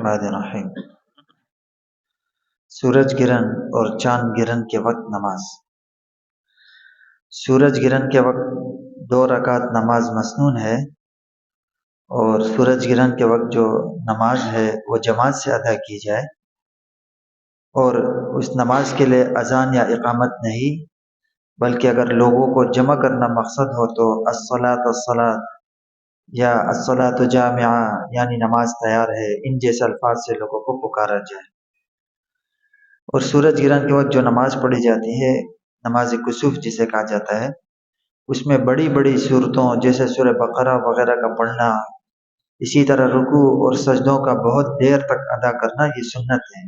الرحمن الرحیم۔ سورج گرہن اور چاند گرہن کے وقت نماز۔ سورج گرہن کے وقت 2 رکعت نماز مسنون ہے، اور سورج گرہن کے وقت جو نماز ہے وہ جماعت سے ادا کی جائے، اور اس نماز کے لیے اذان یا اقامت نہیں، بلکہ اگر لوگوں کو جمع کرنا مقصد ہو تو الصلاۃ الصلاۃ یا الصلاۃ جامعہ، یعنی نماز تیار ہے، ان جیسے الفاظ سے لوگوں کو پکارا جائے۔ اور سورج گرہن کے وقت جو نماز پڑھی جاتی ہے، نماز کسوف جسے کہا جاتا ہے، اس میں بڑی بڑی صورتوں جیسے سورہ بقرہ وغیرہ کا پڑھنا، اسی طرح رکوع اور سجدوں کا بہت دیر تک ادا کرنا یہ سنت ہے۔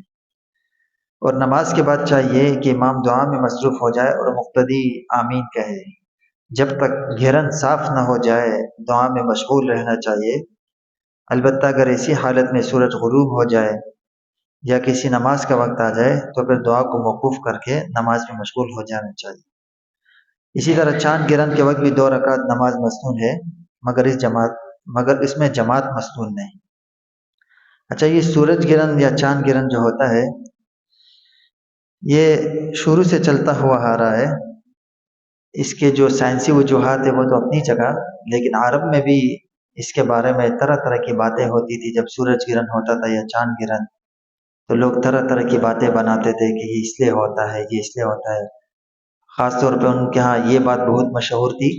اور نماز کے بعد چاہیے کہ امام دعا میں مصروف ہو جائے اور مقتدی آمین کہے۔ جب تک گرہن صاف نہ ہو جائے دعا میں مشغول رہنا چاہیے، البتہ اگر ایسی حالت میں سورج غروب ہو جائے یا کسی نماز کا وقت آ جائے تو پھر دعا کو موقوف کر کے نماز میں مشغول ہو جانا چاہیے۔ اسی طرح چاند گرہن کے وقت بھی 2 رکعت نماز مسنون ہے، مگر اس میں جماعت مسنون نہیں۔ اچھا، یہ سورج گرہن یا چاند گرہن جو ہوتا ہے یہ شروع سے چلتا ہوا آ رہا ہے۔ اس کے جو سائنسی وجوہات ہیں وہ تو اپنی جگہ، لیکن عرب میں بھی اس کے بارے میں طرح طرح کی باتیں ہوتی تھی۔ جب سورج گرہن ہوتا تھا یا چاند گرہن تو لوگ طرح طرح کی باتیں بناتے تھے کہ یہ اس لیے ہوتا ہے، یہ اس لیے ہوتا ہے۔ خاص طور پہ ان کے ہاں یہ بات بہت مشہور تھی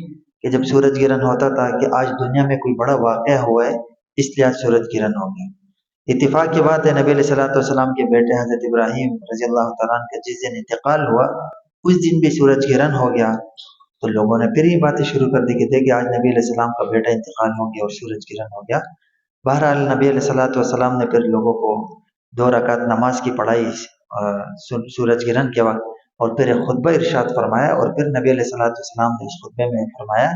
کہ جب سورج گرہن ہوتا تھا کہ آج دنیا میں کوئی بڑا واقعہ ہوا ہے، اس لیے آج سورج گرہن ہو گیا۔ اتفاق کی بات ہے، نبی علیہ الصلوۃ والسلام کے بیٹے حضرت ابراہیم رضی اللہ تعالیٰ عنہ کا جس دن انتقال ہوا اس دن بھی سورج گرہن ہو گیا، تو لوگوں نے پھر یہ باتیں شروع کر دی کہ دیکھیں آج نبی علیہ السلام کا بیٹا انتقال ہو گیا اور سورج گرہن ہو گیا۔ بہرحال نبی علیہ الصلوۃ والسلام نے پھر لوگوں کو 2 رکعت نماز کی پڑھائی سورج گرہن کے وقت، اور پھر ایک خطبہ ارشاد فرمایا، اور پھر نبی علیہ الصلوۃ والسلام نے اس خطبے میں فرمایا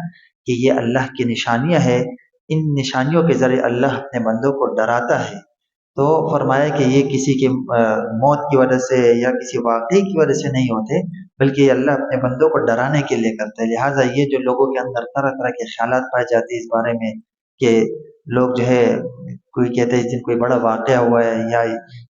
کہ یہ اللہ کی نشانیاں ہیں، ان نشانیوں کے ذریعے اللہ اپنے بندوں کو ڈراتا ہے۔ تو فرمایا کہ یہ کسی کی موت کی وجہ سے یا کسی واقعے کی وجہ سے نہیں ہوتے، بلکہ یہ اللہ اپنے بندوں کو ڈرانے کے لیے کرتا ہے۔ لہٰذا یہ جو لوگوں کے اندر طرح طرح کے خیالات پائے جاتے ہیں اس بارے میں کہ لوگ جو ہے کوئی کہتے ہیں اس دن کوئی بڑا واقعہ ہوا ہے یا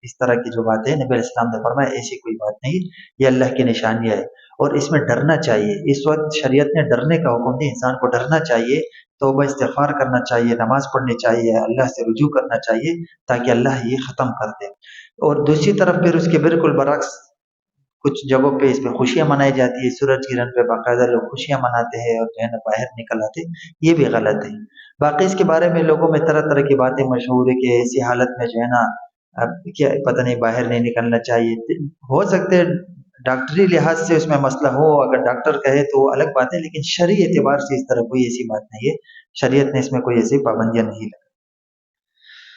اس طرح کی جو باتیں، نبی علیہ السلام نے فرمایا ایسی کوئی بات نہیں، یہ اللہ کی نشانی ہے اور اس میں ڈرنا چاہیے۔ اس وقت شریعت نے ڈرنے کا حکم دیا، انسان کو ڈرنا چاہیے، توبہ استغفار کرنا چاہیے، نماز پڑھنی چاہیے، اللہ سے رجوع کرنا چاہیے تاکہ اللہ یہ ختم کر دے۔ اور دوسری طرف پھر اس کے بالکل برعکس کچھ جگہوں پہ اس پہ خوشیاں منائی جاتی ہے، سورج گرہن پہ باقاعدہ لوگ خوشیاں مناتے ہیں اور جو ہے نا باہر نکل آتے، یہ بھی غلط ہے۔ باقی اس کے بارے میں لوگوں میں طرح طرح کی باتیں مشہور ہے کہ ایسی حالت میں جو ہے نا کیا پتہ نہیں باہر نہیں نکلنا چاہیے۔ ہو سکتے ڈاکٹری لحاظ سے اس میں مسئلہ ہو، اگر ڈاکٹر کہے تو الگ بات ہے، لیکن شرعی اعتبار سے اس طرح کوئی ایسی بات نہیں ہے، شریعت نے اس میں کوئی ایسی پابندیاں نہیں لگائی۔